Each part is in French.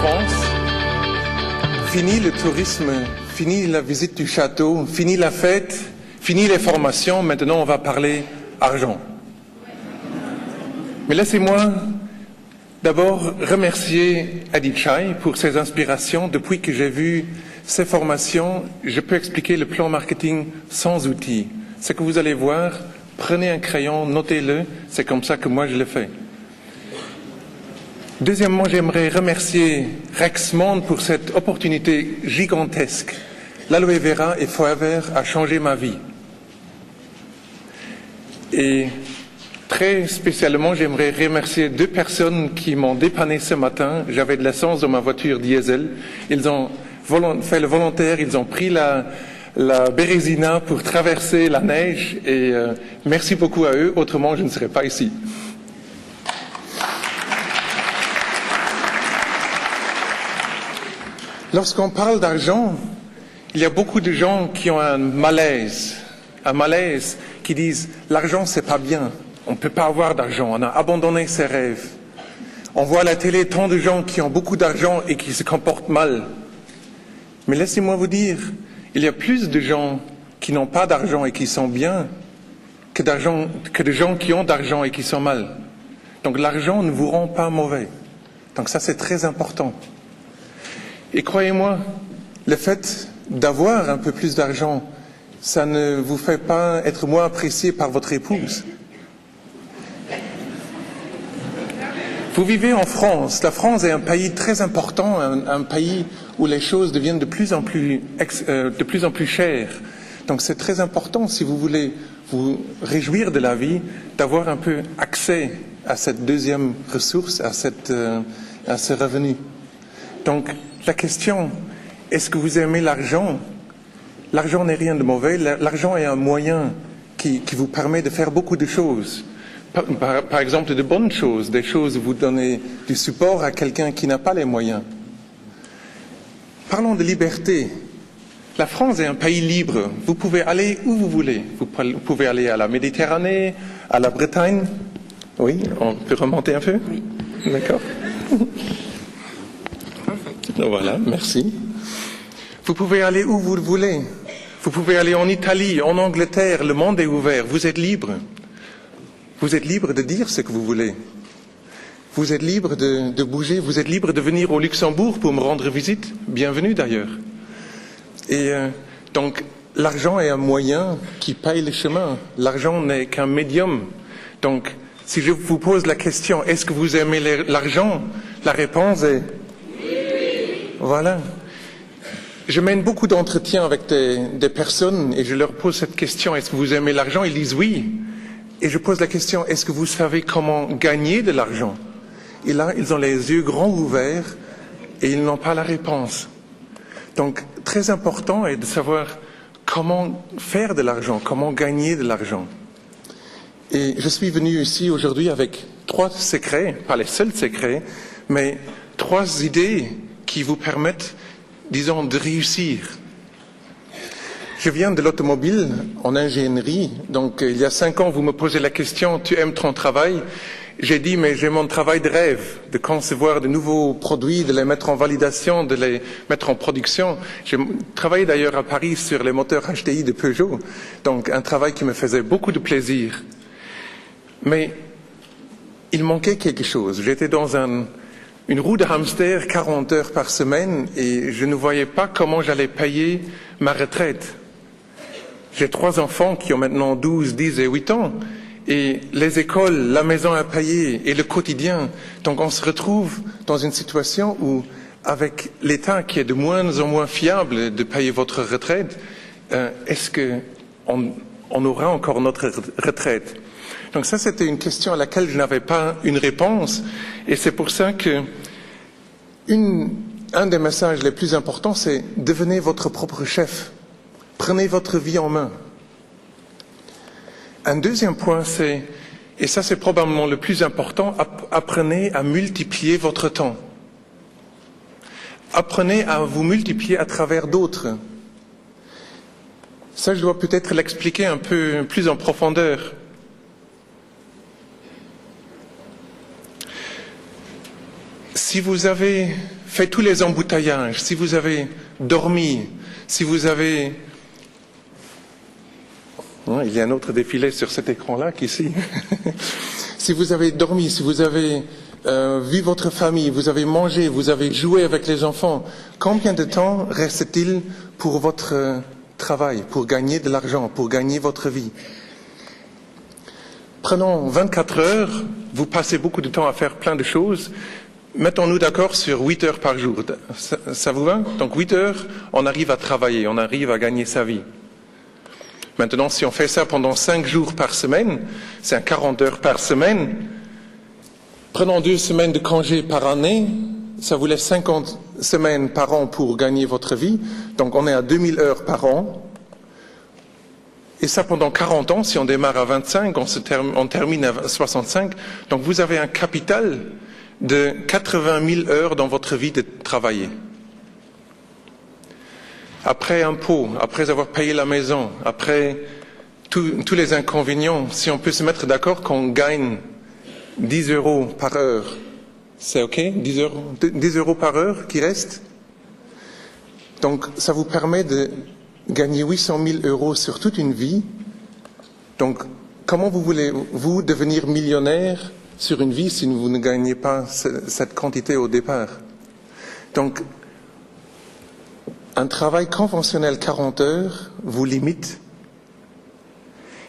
France. Fini le tourisme, fini la visite du château, fini la fête, fini les formations, maintenant on va parler argent. Mais laissez-moi d'abord remercier Adi Chai pour ses inspirations. Depuis que j'ai vu ces formations, je peux expliquer le plan marketing sans outils. Ce que vous allez voir, prenez un crayon, notez-le, c'est comme ça que moi je le fais. Deuxièmement, j'aimerais remercier Rexmonde pour cette opportunité gigantesque. L'aloe vera et Forever a changé ma vie. Et très spécialement, j'aimerais remercier 2 personnes qui m'ont dépanné ce matin. J'avais de l'essence dans ma voiture diesel. Ils ont fait le volontaire, ils ont pris la Bérésina pour traverser la neige et merci beaucoup à eux, autrement je ne serais pas ici. Lorsqu'on parle d'argent, il y a beaucoup de gens qui ont un malaise qui disent l'argent c'est pas bien, on ne peut pas avoir d'argent, on a abandonné ses rêves. On voit à la télé tant de gens qui ont beaucoup d'argent et qui se comportent mal. Mais laissez-moi vous dire, il y a plus de gens qui n'ont pas d'argent et qui sont bien que de gens qui ont d'argent et qui sont mal. Donc l'argent ne vous rend pas mauvais. Donc ça c'est très important. Et croyez-moi, le fait d'avoir un peu plus d'argent, ça ne vous fait pas être moins apprécié par votre épouse. Vous vivez en France. La France est un pays très important, un pays où les choses deviennent de plus en plus chères. Donc c'est très important, si vous voulez vous réjouir de la vie, d'avoir un peu accès à cette deuxième ressource, à ce revenu. Donc la question, est-ce que vous aimez l'argent? L'argent n'est rien de mauvais. L'argent est un moyen qui vous permet de faire beaucoup de choses. Par exemple, de bonnes choses, des choses où vous donnez du support à quelqu'un qui n'a pas les moyens. Parlons de liberté. La France est un pays libre. Vous pouvez aller où vous voulez. Vous pouvez aller à la Méditerranée, à la Bretagne. Oui, on peut remonter un peu? Oui. D'accord. Voilà, merci. Vous pouvez aller où vous voulez. Vous pouvez aller en Italie, en Angleterre, le monde est ouvert. Vous êtes libre. Vous êtes libre de dire ce que vous voulez. Vous êtes libre de bouger. Vous êtes libre de venir au Luxembourg pour me rendre visite. Bienvenue d'ailleurs. Et donc, l'argent est un moyen qui paye le chemin. L'argent n'est qu'un médium. Donc, si je vous pose la question, est-ce que vous aimez l'argent? La réponse est voilà. Je mène beaucoup d'entretiens avec des personnes et je leur pose cette question, est-ce que vous aimez l'argent? Ils disent oui. Et je pose la question, est-ce que vous savez comment gagner de l'argent? Et là, ils ont les yeux grands ouverts et ils n'ont pas la réponse. Donc, très important est de savoir comment faire de l'argent, comment gagner de l'argent. Et je suis venu ici aujourd'hui avec 3 secrets, pas les seuls secrets, mais 3 idées qui vous permettent, disons, de réussir. Je viens de l'automobile en ingénierie, donc il y a 5 ans, vous me posez la question, tu aimes ton travail? J'ai dit, mais j'ai mon travail de rêve, de concevoir de nouveaux produits, de les mettre en validation, de les mettre en production. J'ai travaillé d'ailleurs à Paris sur les moteurs HDI de Peugeot, donc un travail qui me faisait beaucoup de plaisir. Mais il manquait quelque chose. J'étais dans une roue de hamster 40 heures par semaine et je ne voyais pas comment j'allais payer ma retraite. J'ai 3 enfants qui ont maintenant 12, 10 et 8 ans et les écoles, la maison à payer et le quotidien. Donc on se retrouve dans une situation où avec l'État qui est de moins en moins fiable de payer votre retraite, est-ce qu'on aura encore notre retraite? Donc ça, c'était une question à laquelle je n'avais pas une réponse. Et c'est pour ça que un des messages les plus importants, c'est devenez votre propre chef. Prenez votre vie en main. Un deuxième point, c'est, et ça c'est probablement le plus important, apprenez à multiplier votre temps. Apprenez à vous multiplier à travers d'autres. Ça, je dois peut-être l'expliquer un peu plus en profondeur. si vous avez fait tous les embouteillages, si vous avez dormi, si vous avez... Il y a un autre défilé sur cet écran-là qu'ici. Si vous avez dormi, si vous avez vu votre famille, vous avez mangé, vous avez joué avec les enfants, combien de temps reste-t-il pour votre travail, pour gagner de l'argent, pour gagner votre vie? Prenons 24 heures, vous passez beaucoup de temps à faire plein de choses. Mettons-nous d'accord sur 8 heures par jour. Ça vous va? Donc 8 heures, on arrive à travailler, on arrive à gagner sa vie. Maintenant, si on fait ça pendant 5 jours par semaine, c'est 40 heures par semaine. Prenons 2 semaines de congé par année, ça vous laisse 50 semaines par an pour gagner votre vie. Donc on est à 2000 heures par an. Et ça pendant 40 ans, si on démarre à 25, on termine à 65. Donc vous avez un capital de 80 000 heures dans votre vie de travailler. Après impôts, après avoir payé la maison, après tous les inconvénients, si on peut se mettre d'accord qu'on gagne 10 euros par heure, c'est OK? 10 euros par heure qui reste? Donc ça vous permet de gagner 800 000 euros sur toute une vie. Donc comment vous voulez-vous devenir millionnaire sur une vie si vous ne gagnez pas cette quantité au départ? Donc un travail conventionnel 40 heures vous limite.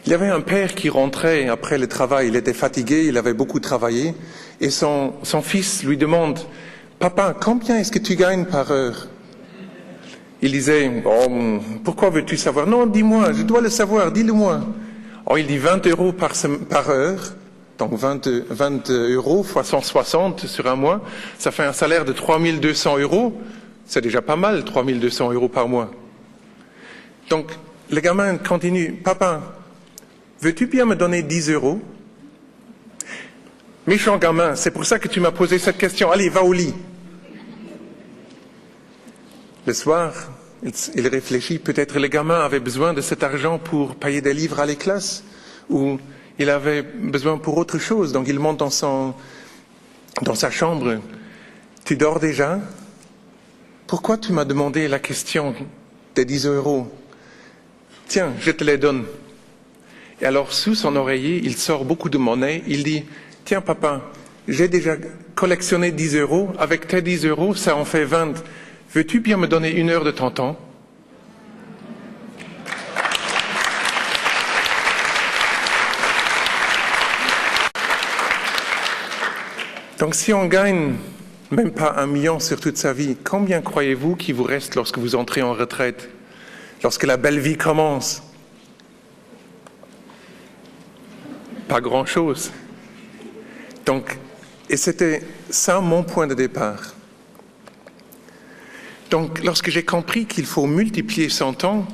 Il y avait un père qui rentrait après le travail, il était fatigué, il avait beaucoup travaillé, et son fils lui demande « Papa, combien est-ce que tu gagnes par heure ?» Il disait « Oh, pourquoi veux-tu savoir ?»« Non, dis-moi, je dois le savoir, dis-le-moi. » Oh, il dit 20 euros par heure, donc 20 euros fois 160 sur un mois, ça fait un salaire de 3200 euros. C'est déjà pas mal, 3200 euros par mois. Donc, le gamin continue. « Papa, veux-tu bien me donner 10 euros ?» Méchant gamin, c'est pour ça que tu m'as posé cette question. Allez, va au lit. Le soir, il réfléchit. Peut-être le gamin avait besoin de cet argent pour payer des livres à les classes, ou il avait besoin pour autre chose. Donc, il monte dans sa chambre. « Tu dors déjà ? Pourquoi tu m'as demandé la question des 10 euros ? Tiens, je te les donne. » Et alors, sous son oreiller, il sort beaucoup de monnaie. Il dit, « Tiens, papa, j'ai déjà collectionné 10 euros. Avec tes 10 euros, ça en fait 20. Veux-tu bien me donner 1 heure de ton temps ?» Donc, si on gagne même pas 1 million sur toute sa vie, combien croyez-vous qu'il vous reste lorsque vous entrez en retraite, lorsque la belle vie commence? Pas grand-chose. Donc, et c'était ça mon point de départ. Donc, lorsque j'ai compris qu'il faut multiplier son temps,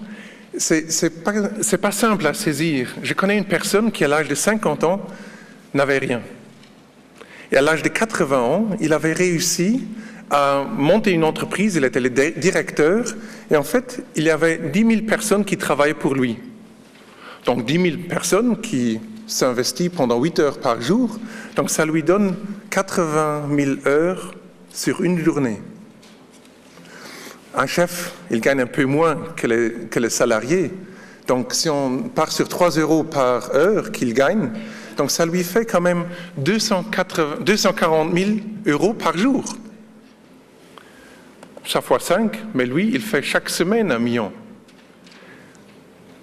c'est pas simple à saisir. Je connais une personne qui, à l'âge de 50 ans, n'avait rien. Et à l'âge de 80 ans, il avait réussi à monter une entreprise, il était le directeur, et en fait, il y avait 10 000 personnes qui travaillaient pour lui. Donc 10 000 personnes qui s'investissent pendant 8 heures par jour, donc ça lui donne 80 000 heures sur une journée. Un chef, il gagne un peu moins que le salarié, donc si on part sur 3 euros par heure qu'il gagne, donc ça lui fait quand même 240 000 euros par jour. Ça fois 5, mais lui, il fait chaque semaine 1 million.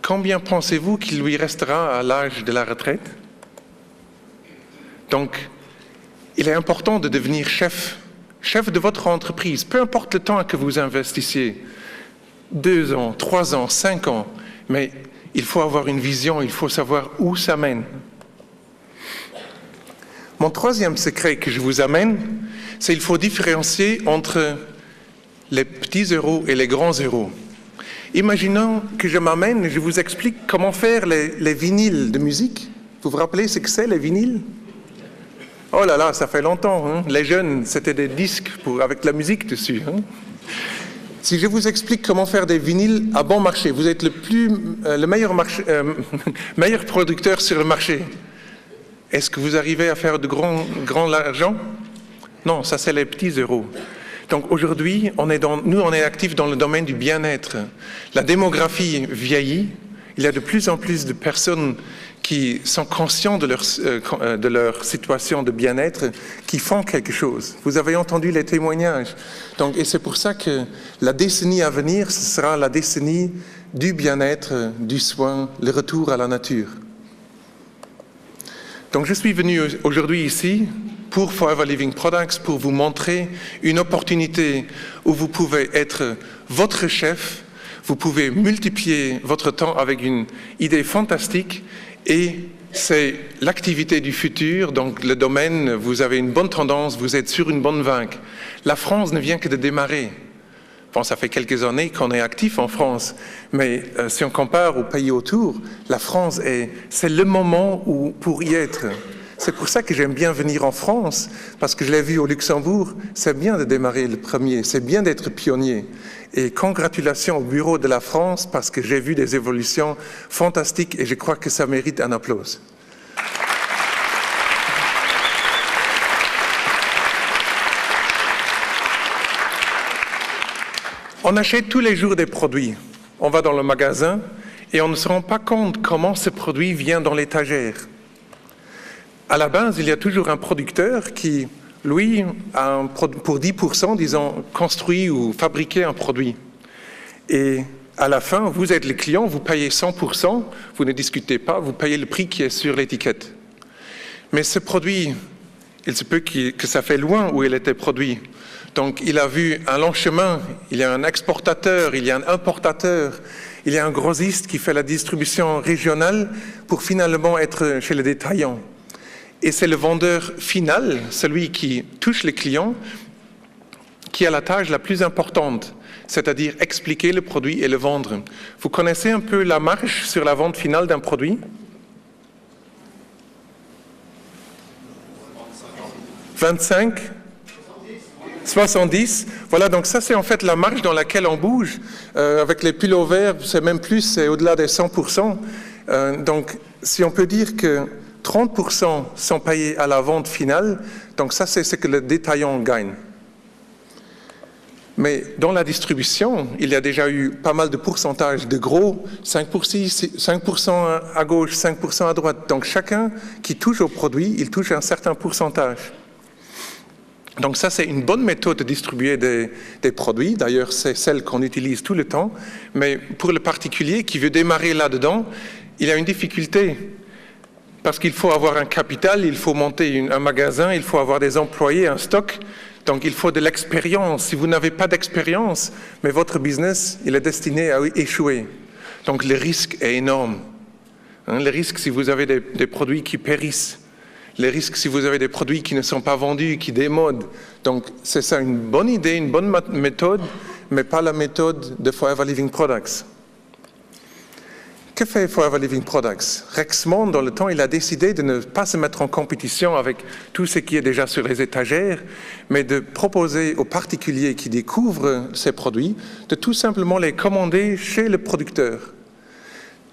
Combien pensez-vous qu'il lui restera à l'âge de la retraite? Donc, il est important de devenir chef de votre entreprise, peu importe le temps que vous investissiez, 2 ans, 3 ans, 5 ans, mais il faut avoir une vision, il faut savoir où ça mène. Mon troisième secret que je vous amène, c'est qu'il faut différencier entre les petits euros et les grands euros. Imaginons que je m'amène et je vous explique comment faire les vinyles de musique. Vous vous rappelez ce que c'est, les vinyles? Oh là là, ça fait longtemps. Hein? Les jeunes, c'était des disques avec la musique dessus. Hein? Si je vous explique comment faire des vinyles à bon marché, vous êtes le meilleur producteur sur le marché. Est-ce que vous arrivez à faire de grand argent? Non, ça c'est les petits euros. Donc aujourd'hui, nous on est actifs dans le domaine du bien-être. La démographie vieillit, il y a de plus en plus de personnes qui sont conscients de leur situation de bien-être, qui font quelque chose. Vous avez entendu les témoignages. Et c'est pour ça que la décennie à venir, ce sera la décennie du bien-être, du soin, le retour à la nature. Donc je suis venu aujourd'hui ici pour Forever Living Products, pour vous montrer une opportunité où vous pouvez être votre chef, vous pouvez multiplier votre temps avec une idée fantastique et c'est l'activité du futur, donc le domaine, vous avez une bonne tendance, vous êtes sur une bonne vague. La France ne vient que de démarrer. Bon, ça fait quelques années qu'on est actif en France, mais si on compare aux pays autour, la France, c'est le moment pour y être. C'est pour ça que j'aime bien venir en France, parce que je l'ai vu au Luxembourg, c'est bien de démarrer le premier, c'est bien d'être pionnier. Et congratulations au bureau de la France, parce que j'ai vu des évolutions fantastiques et je crois que ça mérite un applause. On achète tous les jours des produits. On va dans le magasin et on ne se rend pas compte comment ce produit vient dans l'étagère. À la base, il y a toujours un producteur qui, lui, pour 10%, disons, construit ou fabriqué un produit. Et à la fin, vous êtes le client, vous payez 100%, vous ne discutez pas, vous payez le prix qui est sur l'étiquette. Mais ce produit, il se peut que ça fait loin où il était produit. Donc, il a vu un long chemin, il y a un exportateur, il y a un importateur, il y a un grossiste qui fait la distribution régionale pour finalement être chez le détaillant. Et c'est le vendeur final, celui qui touche les clients, qui a la tâche la plus importante, c'est-à-dire expliquer le produit et le vendre. Vous connaissez un peu la marge sur la vente finale d'un produit ? 25 ? 70, voilà, donc ça c'est en fait la marge dans laquelle on bouge. Avec les pullovers, c'est même plus, c'est au-delà des 100%. Donc si on peut dire que 30% sont payés à la vente finale, donc ça c'est ce que le détaillant gagne. Mais dans la distribution, il y a déjà eu pas mal de pourcentages de gros, 5% à gauche, 5% à droite. Donc chacun qui touche au produit, il touche un certain pourcentage. Donc ça, c'est une bonne méthode de distribuer des produits. D'ailleurs, c'est celle qu'on utilise tout le temps. Mais pour le particulier qui veut démarrer là-dedans, il a une difficulté. Parce qu'il faut avoir un capital, il faut monter un magasin, il faut avoir des employés, un stock. Donc il faut de l'expérience. Si vous n'avez pas d'expérience, mais votre business, il est destiné à échouer. Donc le risque est énorme. Le risque si vous avez des produits qui périssent. Les risques si vous avez des produits qui ne sont pas vendus, qui démodent. Donc c'est ça une bonne idée, une bonne méthode, mais pas la méthode de Forever Living Products. Que fait Forever Living Products? Rexmond, dans le temps, il a décidé de ne pas se mettre en compétition avec tout ce qui est déjà sur les étagères, mais de proposer aux particuliers qui découvrent ces produits de tout simplement les commander chez le producteur.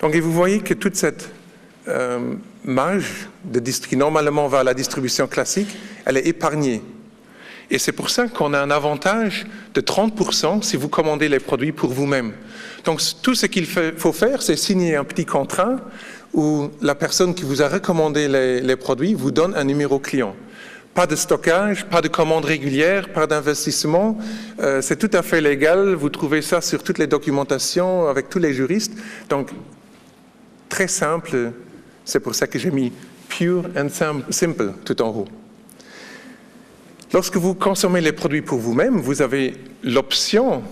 Donc et vous voyez que toute cette marge qui normalement va à la distribution classique, elle est épargnée. Et c'est pour ça qu'on a un avantage de 30% si vous commandez les produits pour vous-même. Donc tout ce qu'il faut faire, c'est signer un petit contrat où la personne qui vous a recommandé les produits vous donne un numéro client. Pas de stockage, pas de commande régulière, pas d'investissement. C'est tout à fait légal. Vous trouvez ça sur toutes les documentations avec tous les juristes. Donc très simple. C'est pour ça que j'ai mis pure and simple tout en haut. Lorsque vous consommez les produits pour vous-même, vous avez l'option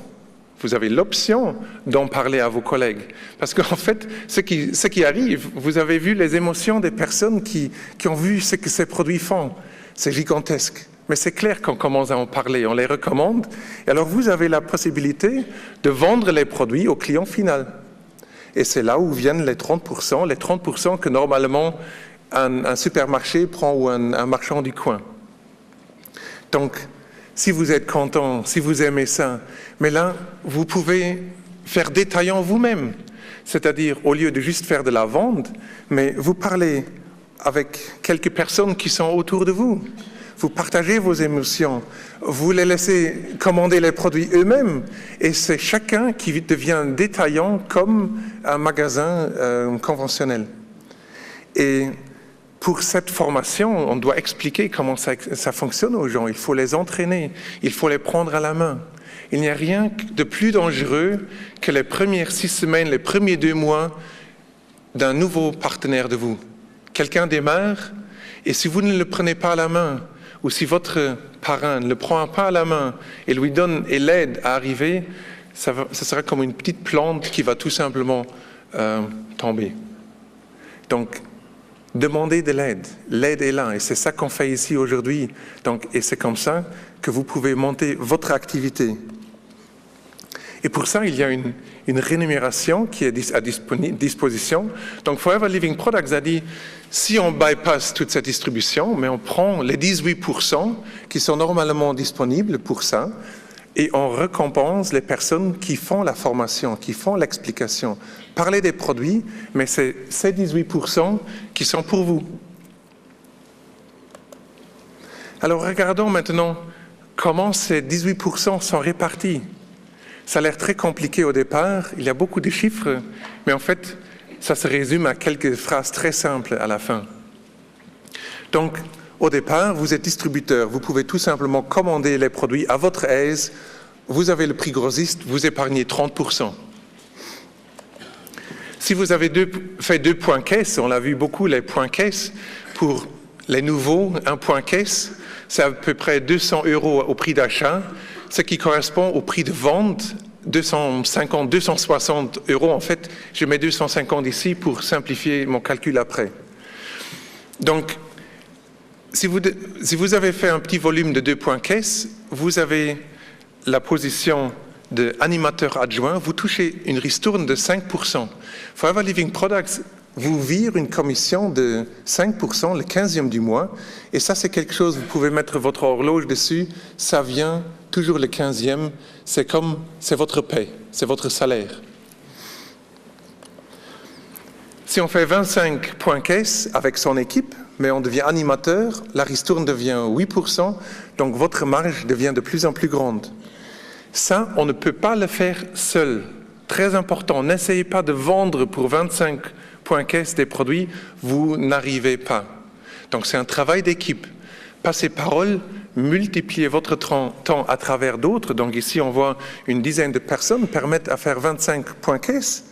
d'en parler à vos collègues. Parce qu'en fait, ce qui arrive, vous avez vu les émotions des personnes qui ont vu ce que ces produits font. C'est gigantesque. Mais c'est clair qu'on commence à en parler, on les recommande. Et alors vous avez la possibilité de vendre les produits au client final. Et c'est là où viennent les 30% que normalement un supermarché prend ou un marchand du coin. Donc, si vous êtes content, si vous aimez ça, mais là, vous pouvez faire détaillant vous-même. C'est-à-dire, au lieu de juste faire de la vente, mais vous parlez avec quelques personnes qui sont autour de vous. vous partagez vos émotions, vous les laissez commander les produits eux-mêmes, et c'est chacun qui devient détaillant comme un magasin conventionnel. Et pour cette formation, on doit expliquer comment ça fonctionne aux gens. Il faut les entraîner, il faut les prendre à la main. Il n'y a rien de plus dangereux que les premières 6 semaines, les premiers 2 mois d'un nouveau partenaire de vous. Quelqu'un démarre, et si vous ne le prenez pas à la main, ou si votre parrain ne le prend pas à la main et lui donne et l'aide à arriver, ça sera comme une petite plante qui va tout simplement tomber. Donc, demandez de l'aide. L'aide est là, et c'est ça qu'on fait ici aujourd'hui. Donc, et c'est comme ça que vous pouvez monter votre activité. Et pour ça, il y a une rémunération qui est à disposition. Donc, Forever Living Products a dit, si on bypasse toute cette distribution, mais on prend les 18% qui sont normalement disponibles pour ça, et on récompense les personnes qui font la formation, qui font l'explication. Parlez des produits, mais c'est ces 18% qui sont pour vous. Alors, regardons maintenant comment ces 18% sont répartis. Ça a l'air très compliqué au départ, il y a beaucoup de chiffres, mais en fait, ça se résume à quelques phrases très simples à la fin. Donc, au départ, vous êtes distributeur, vous pouvez tout simplement commander les produits à votre aise, vous avez le prix grossiste, vous épargnez 30%. Si vous avez fait 2 points caisse, on l'a vu beaucoup, les points caisse, pour les nouveaux, 1 point caisse, c'est à peu près 200 € au prix d'achat, ce qui correspond au prix de vente, 250, 260 €. En fait, je mets 250 ici pour simplifier mon calcul après. Donc, si vous avez fait un petit volume de 2 points caisse, vous avez la position d'animateur adjoint, vous touchez une ristourne de 5%. Forever Living Products vous vire une commission de 5% le 15e du mois, et ça c'est quelque chose, vous pouvez mettre votre horloge dessus, ça vient toujours le 15e, c'est votre paie, c'est votre salaire. Si on fait 25 points caisse avec son équipe, mais on devient animateur, la ristourne devient 8%, donc votre marge devient de plus en plus grande. Ça, on ne peut pas le faire seul. Très important, n'essayez pas de vendre pour 25 points caisse des produits, vous n'arrivez pas. Donc c'est un travail d'équipe. Passez parole, multipliez votre temps à travers d'autres. Donc ici, on voit une dizaine de personnes permettent à faire 25 points caisse,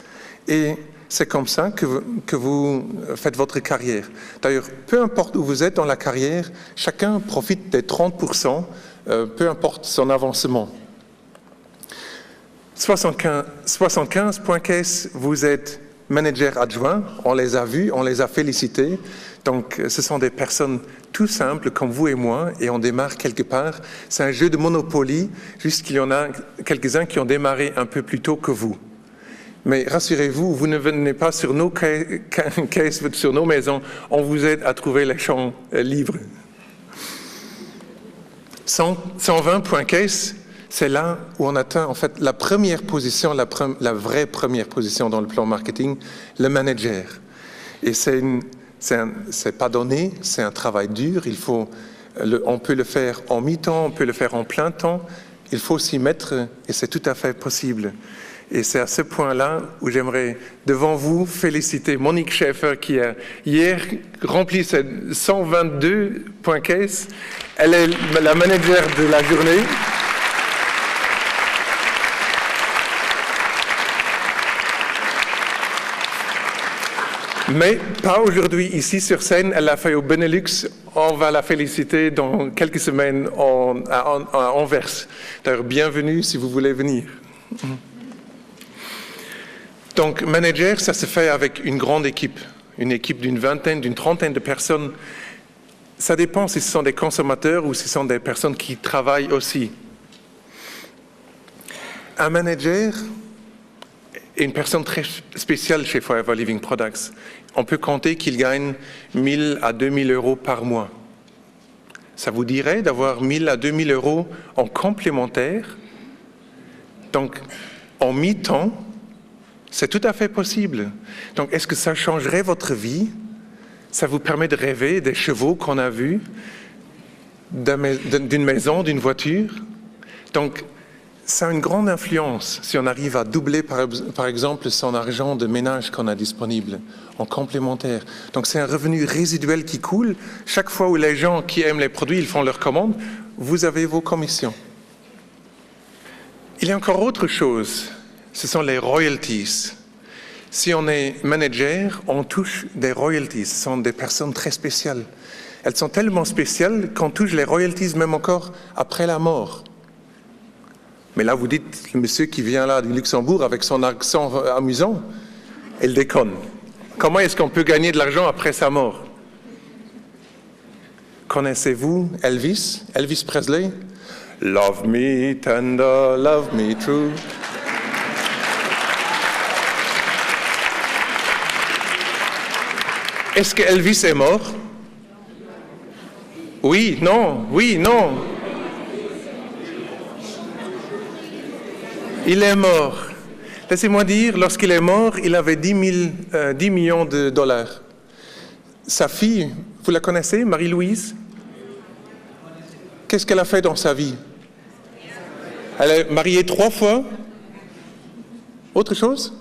et c'est comme ça que vous faites votre carrière. D'ailleurs, peu importe où vous êtes dans la carrière, chacun profite des 30%, peu importe son avancement. 75 points caisse, vous êtes manager adjoint, on les a vus, on les a félicités. Donc, ce sont des personnes tout simples comme vous et moi, et on démarre quelque part. C'est un jeu de Monopoly, juste qu'il y en a quelques-uns qui ont démarré un peu plus tôt que vous. Mais rassurez-vous, vous ne venez pas sur nos caisses, sur nos maisons, on vous aide à trouver les champs libres. 120 points caisse, c'est là où on atteint en fait la première position, la vraie première position dans le plan marketing, le manager. Et c'est pas donné, c'est un travail dur, on peut le faire en mi-temps, on peut le faire en plein temps, il faut s'y mettre et c'est tout à fait possible. Et c'est à ce point-là où j'aimerais, devant vous, féliciter Monique Schaeffer qui a hier rempli ses 122 points caisse. Elle est la manager de la journée. Mais pas aujourd'hui, ici sur scène, elle l'a fait au Benelux. On va la féliciter dans quelques semaines à Anvers. D'ailleurs, bienvenue si vous voulez venir. Donc, manager, ça se fait avec une grande équipe. Une équipe d'une vingtaine, d'une trentaine de personnes. Ça dépend si ce sont des consommateurs ou si ce sont des personnes qui travaillent aussi. Un manager est une personne très spéciale chez Forever Living Products. On peut compter qu'il gagne 1 000 à 2 000 € par mois. Ça vous dirait d'avoir 1 000 à 2 000 € en complémentaire? Donc, en mi-temps, c'est tout à fait possible. Donc, est-ce que ça changerait votre vie? Ça vous permet de rêver des chevaux qu'on a vus? d'une maison, d'une voiture. Donc, ça a une grande influence si on arrive à doubler, par exemple, son argent de ménage qu'on a disponible en complémentaire. Donc, c'est un revenu résiduel qui coule. Chaque fois où les gens qui aiment les produits, ils font leurs commandes, vous avez vos commissions. Il y a encore autre chose, ce sont les royalties. Si on est manager, on touche des royalties. Ce sont des personnes très spéciales. Elles sont tellement spéciales qu'on touche les royalties même encore après la mort. Mais là, vous dites, le monsieur qui vient là du Luxembourg avec son accent amusant, il déconne. Comment est-ce qu'on peut gagner de l'argent après sa mort? Connaissez-vous Elvis? Elvis Presley? Love me tender, love me true. Est-ce que Elvis est mort? Oui, non, oui, non. Il est mort. Laissez-moi dire, lorsqu'il est mort, il avait 10 millions de dollars. Sa fille, vous la connaissez, Marie-Louise? Qu'est-ce qu'elle a fait dans sa vie? Elle est mariée 3 fois. Autre chose?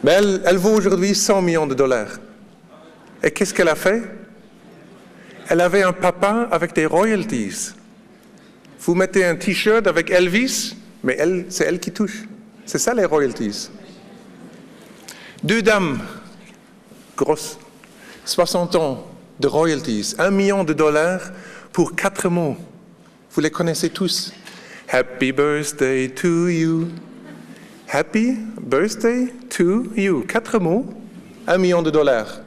Mais elle vaut aujourd'hui 100 millions de dollars. Et qu'est-ce qu'elle a fait? Elle avait un papa avec des royalties. Vous mettez un t-shirt avec Elvis, mais c'est elle qui touche. C'est ça les royalties. 2 dames, grosses, 60 ans de royalties, 1 million de dollars pour 4 mots. Vous les connaissez tous. Happy birthday to you. Happy birthday to you. 4 mots, 1 million de dollars.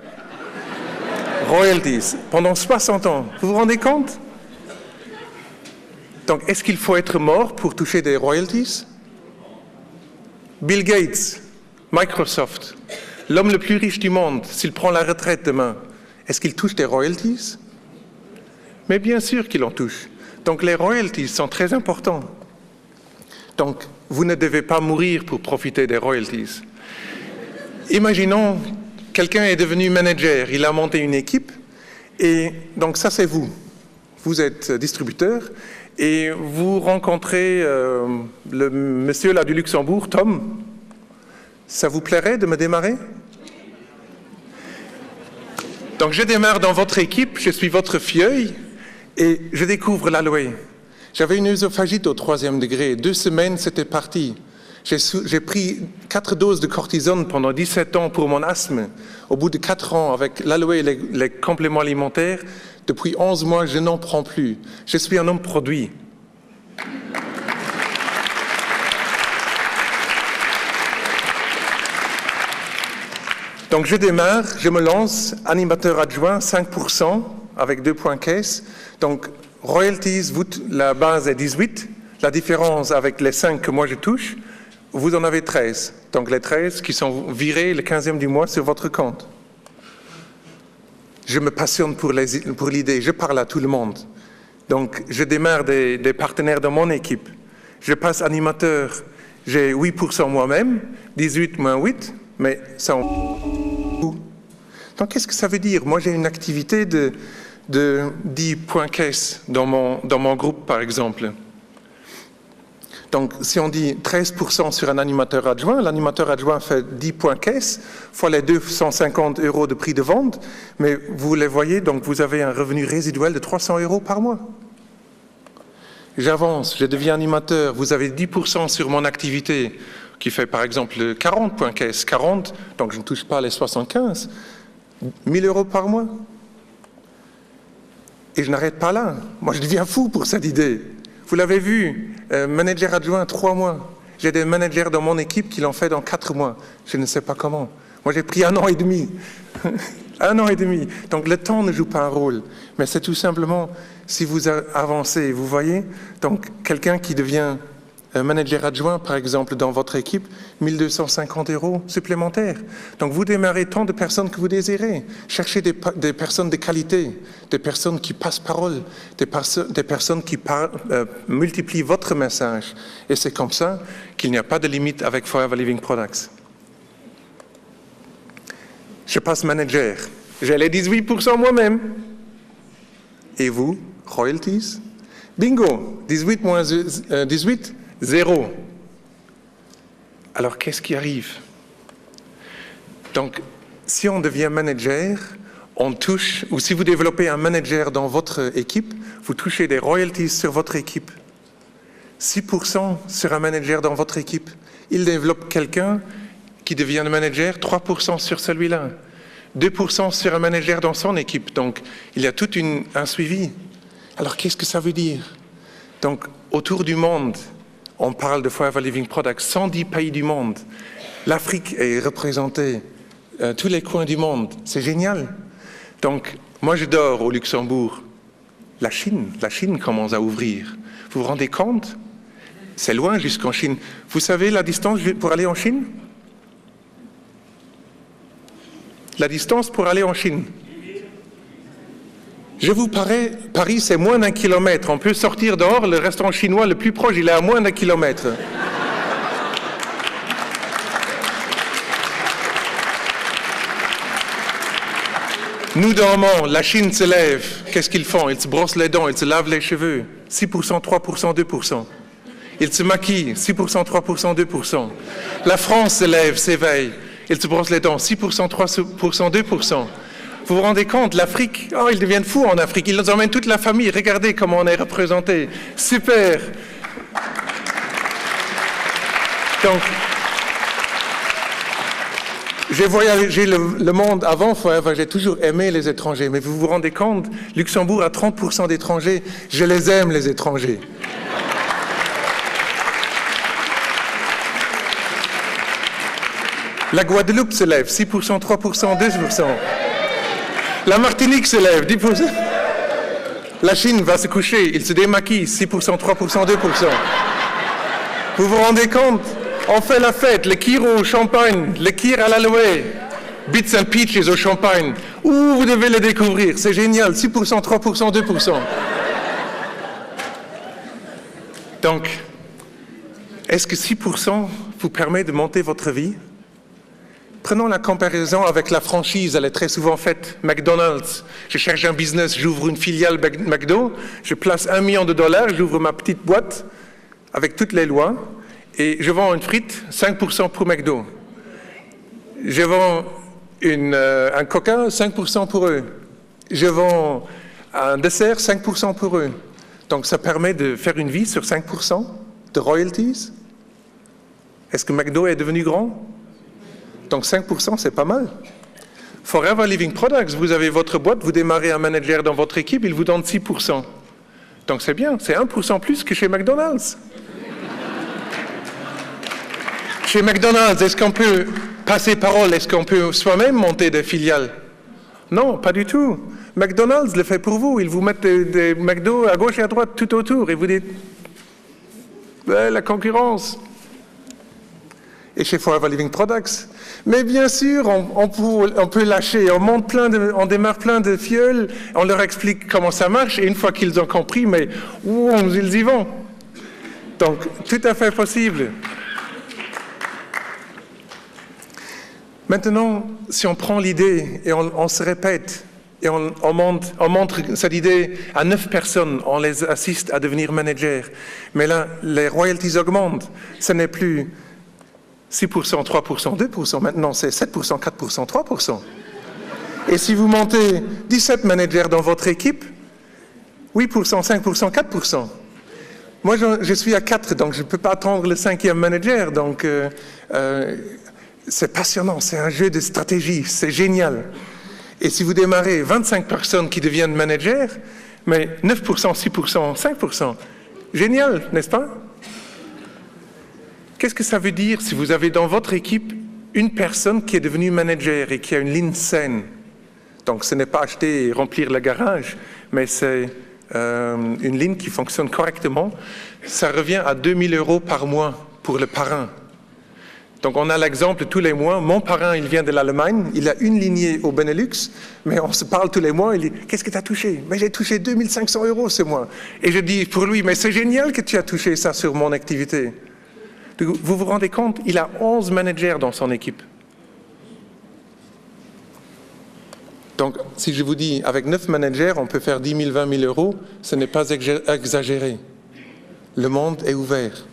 Royalties, pendant 60 ans. Vous vous rendez compte? Donc, est-ce qu'il faut être mort pour toucher des royalties? Bill Gates, Microsoft, l'homme le plus riche du monde, s'il prend la retraite demain, est-ce qu'il touche des royalties? Mais bien sûr qu'il en touche. Donc, les royalties sont très importants. Donc, vous ne devez pas mourir pour profiter des royalties. Imaginons, quelqu'un est devenu manager, il a monté une équipe, et donc ça c'est vous. Vous êtes distributeur, et vous rencontrez le monsieur là du Luxembourg, Tom. Ça vous plairait de me démarrer? Donc je démarre dans votre équipe, je suis votre filleul, et je découvre l'aloe. J'avais une œsophagite au 3e degré, 2 semaines c'était parti. J'ai pris 4 doses de cortisone pendant 17 ans pour mon asthme. Au bout de 4 ans, avec l'aloe et les compléments alimentaires, depuis 11 mois, je n'en prends plus. Je suis un homme produit. Donc je démarre, je me lance, animateur adjoint, 5%, avec 2 points caisse. Donc royalties, la base est 18. La différence avec les 5 que moi je touche, vous en avez 13. Donc les 13 qui sont virés le 15e du mois sur votre compte. Je me passionne pour l'idée, je parle à tout le monde. Donc je démarre des partenaires dans mon équipe. Je passe animateur, j'ai 8% moi-même, 18 moins 8, mais ça en... Donc qu'est-ce que ça veut dire? Moi j'ai une activité de 10 points caisse dans mon groupe par exemple. Donc, si on dit 13% sur un animateur adjoint, l'animateur adjoint fait 10 points caisse, fois les 250 € de prix de vente, mais vous les voyez, donc vous avez un revenu résiduel de 300 € par mois. J'avance, je deviens animateur, vous avez 10% sur mon activité, qui fait par exemple 40 points caisse, 40, donc je ne touche pas les 75, 1000 € par mois. Et je n'arrête pas là, moi je deviens fou pour cette idée. Vous l'avez vu, manager adjoint 3 mois. J'ai des managers dans mon équipe qui l'ont fait dans 4 mois. Je ne sais pas comment. Moi, j'ai pris 1 an et demi. 1 an et demi. Donc, le temps ne joue pas un rôle. Mais c'est tout simplement, si vous avancez, vous voyez, donc quelqu'un qui devient manager adjoint, par exemple, dans votre équipe, 1 250 € supplémentaires. Donc, vous démarrez tant de personnes que vous désirez. Cherchez des personnes de qualité, des personnes qui passent parole, des personnes qui multiplient votre message. Et c'est comme ça qu'il n'y a pas de limite avec Forever Living Products. Je passe manager. J'ai les 18% moi-même. Et vous, royalties. Bingo, 18 moins 18, 0. Alors qu'est-ce qui arrive? Donc, si on devient manager, on touche, ou si vous développez un manager dans votre équipe, vous touchez des royalties sur votre équipe. 6% sur un manager dans votre équipe. Il développe quelqu'un qui devient le manager, 3% sur celui-là. 2% sur un manager dans son équipe. Donc, il y a tout un suivi. Alors, qu'est-ce que ça veut dire? Donc, autour du monde, on parle de Forever Living Products, 110 pays du monde. L'Afrique est représentée, tous les coins du monde. C'est génial. Donc, moi, je dors au Luxembourg. La Chine commence à ouvrir. Vous vous rendez compte? C'est loin jusqu'en Chine. Vous savez la distance pour aller en Chine? La distance pour aller en Chine. Je vous parie, c'est moins d'1 kilomètre. On peut sortir dehors, le restaurant chinois le plus proche, il est à moins d'1 kilomètre. Nous dormons, la Chine se lève. Qu'est-ce qu'ils font? Ils se brossent les dents, ils se lavent les cheveux. 6%, 3%, 2%. Ils se maquillent, 6%, 3%, 2%. La France se lève, s'éveille. Ils se brossent les dents, 6%, 3%, 2%. Vous vous rendez compte, l'Afrique, oh, ils deviennent fous en Afrique. Ils nous emmènent toute la famille. Regardez comment on est représenté. Super. Donc, j'ai voyagé le monde avant, j'ai toujours aimé les étrangers. Mais vous vous rendez compte, Luxembourg a 30% d'étrangers. Je les aime, les étrangers. La Guadeloupe se lève, 6%, 3%, 2%. La Martinique se lève, 10%. La Chine va se coucher, il se démaquille, 6%, 3%, 2%. Vous vous rendez compte? On fait la fête, les kirs au champagne, les kirs à l'aloe, bits and peaches au champagne. Vous devez les découvrir, c'est génial, 6%, 3%, 2%. Donc, est-ce que 6% vous permet de monter votre vie? Prenons la comparaison avec la franchise, elle est très souvent faite. McDonald's, je cherche un business, j'ouvre une filiale McDo, je place $1 million, j'ouvre ma petite boîte avec toutes les lois et je vends une frite, 5% pour McDo. Je vends un coca, 5% pour eux. Je vends un dessert, 5% pour eux. Donc ça permet de faire une vie sur 5% de royalties. Est-ce que McDo est devenu grand? Donc 5%, c'est pas mal. Forever Living Products, vous avez votre boîte, vous démarrez un manager dans votre équipe, il vous donne 6%. Donc c'est bien, c'est 1% plus que chez McDonald's. Chez McDonald's, est-ce qu'on peut passer parole? Est-ce qu'on peut soi-même monter des filiales? Non, pas du tout. McDonald's le fait pour vous. Ils vous mettent des McDo à gauche et à droite, tout autour, et vous dites ouais, la concurrence. Et chez Forever Living Products. Mais bien sûr, on peut lâcher, on démarre plein de fioles, on leur explique comment ça marche, et une fois qu'ils ont compris, mais ils y vont. Donc, tout à fait possible. Maintenant, si on prend l'idée et on se répète, et on montre cette idée à 9 personnes, on les assiste à devenir managers, mais là, les royalties augmentent, ce n'est plus 6%, 3%, 2%, maintenant c'est 7%, 4%, 3%. Et si vous montez 17 managers dans votre équipe, 8%, 5%, 4%. Moi, je suis à 4, donc je ne peux pas attendre le 5e manager. Donc, c'est passionnant, c'est un jeu de stratégie, c'est génial. Et si vous démarrez 25 personnes qui deviennent managers, mais 9%, 6%, 5%, génial, n'est-ce pas? Qu'est-ce que ça veut dire si vous avez dans votre équipe une personne qui est devenue manager et qui a une ligne saine? Donc ce n'est pas acheter et remplir le garage, mais c'est une ligne qui fonctionne correctement. Ça revient à 2 000 € par mois pour le parrain. Donc on a l'exemple tous les mois. Mon parrain, il vient de l'Allemagne, il a une lignée au Benelux, mais on se parle tous les mois, il dit « Qu'est-ce que tu as touché ?»« Mais j'ai touché 2 500 € ce mois. » Et je dis pour lui « Mais c'est génial que tu as touché ça sur mon activité. » Vous vous rendez compte, il a 11 managers dans son équipe. Donc, si je vous dis, avec 9 managers, on peut faire 10 000, 20 000 euros, ce n'est pas exagéré. Le monde est ouvert.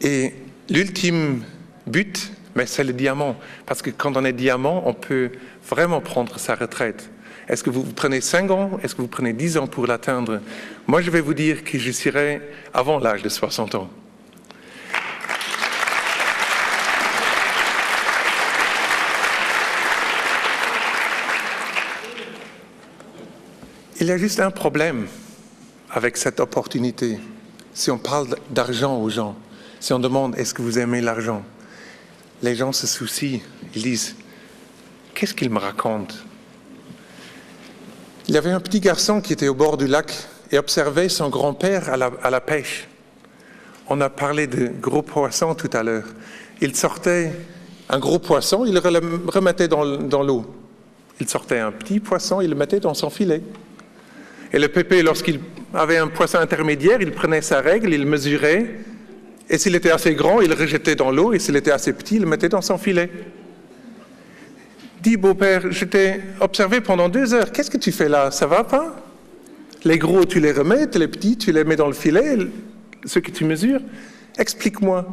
Et l'ultime but, mais c'est le diamant. Parce que quand on est diamant, on peut vraiment prendre sa retraite. Est-ce que vous prenez 5 ans? Est-ce que vous prenez 10 ans pour l'atteindre? Moi, je vais vous dire que je serai avant l'âge de 60 ans. Il y a juste un problème avec cette opportunité. Si on parle d'argent aux gens, si on demande « est-ce que vous aimez l'argent ?» Les gens se soucient, ils disent « qu'est-ce qu'il me raconte ?» Il y avait un petit garçon qui était au bord du lac et observait son grand-père à la pêche. On a parlé de gros poissons tout à l'heure. Il sortait un gros poisson, il le remettait dans l'eau. Il sortait un petit poisson, il le mettait dans son filet. Et le pépé, lorsqu'il avait un poisson intermédiaire, il prenait sa règle, il mesurait, et s'il était assez grand, il le rejetait dans l'eau, et s'il était assez petit, il le mettait dans son filet. Dis, beau-père, je t'ai observé pendant 2 heures, qu'est-ce que tu fais là? Ça va pas? Les gros, tu les remets, les petits, tu les mets dans le filet, ceux que tu mesures, explique-moi.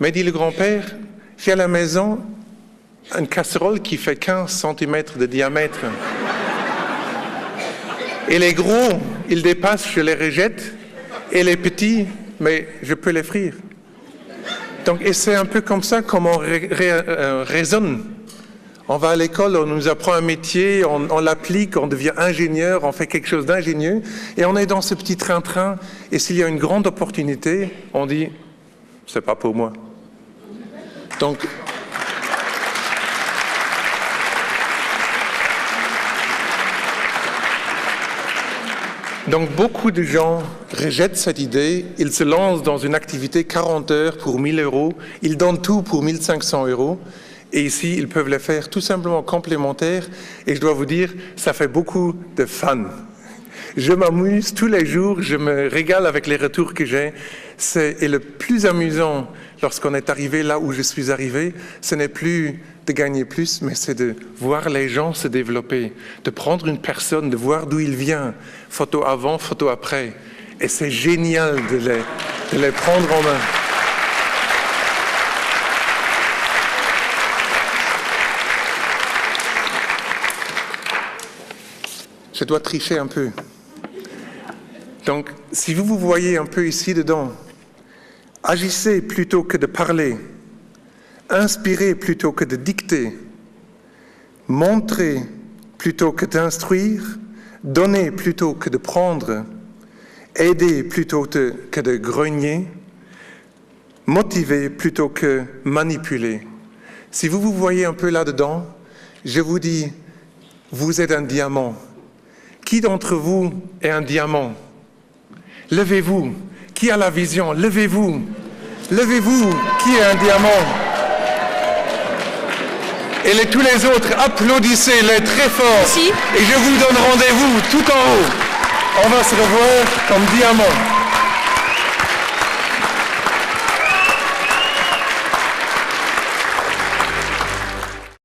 Mais dit le grand-père, j'ai à la maison une casserole qui fait 15 cm de diamètre. Et les gros, ils dépassent, je les rejette, et les petits, mais je peux les frire. Donc, et c'est un peu comme ça comment on raisonne. On va à l'école, on nous apprend un métier, on l'applique, on devient ingénieur, on fait quelque chose d'ingénieux, et on est dans ce petit train-train, et s'il y a une grande opportunité, on dit, c'est pas pour moi. Donc beaucoup de gens rejettent cette idée, ils se lancent dans une activité 40 heures pour 1 000 euros, ils donnent tout pour 1 500 euros, et ici ils peuvent les faire tout simplement complémentaires, et je dois vous dire, ça fait beaucoup de fun. Je m'amuse tous les jours, je me régale avec les retours que j'ai, et le plus amusant lorsqu'on est arrivé là où je suis arrivé, ce n'est plus de gagner plus, mais c'est de voir les gens se développer, de prendre une personne, de voir d'où il vient, photo avant, photo après. Et c'est génial de les prendre en main. Je dois tricher un peu. Donc, si vous vous voyez un peu ici dedans, agissez plutôt que de parler. Inspirez plutôt que de dicter, montrez plutôt que d'instruire, donnez plutôt que de prendre, aidez plutôt que de grogner, motivez plutôt que manipuler. Si vous vous voyez un peu là-dedans, je vous dis, vous êtes un diamant. Qui d'entre vous est un diamant? Levez-vous. Qui a la vision? Levez-vous. Levez-vous. Qui est un diamant? Et tous les autres, applaudissez-les très fort. Merci. Et je vous donne rendez-vous tout en haut. On va se revoir comme diamant.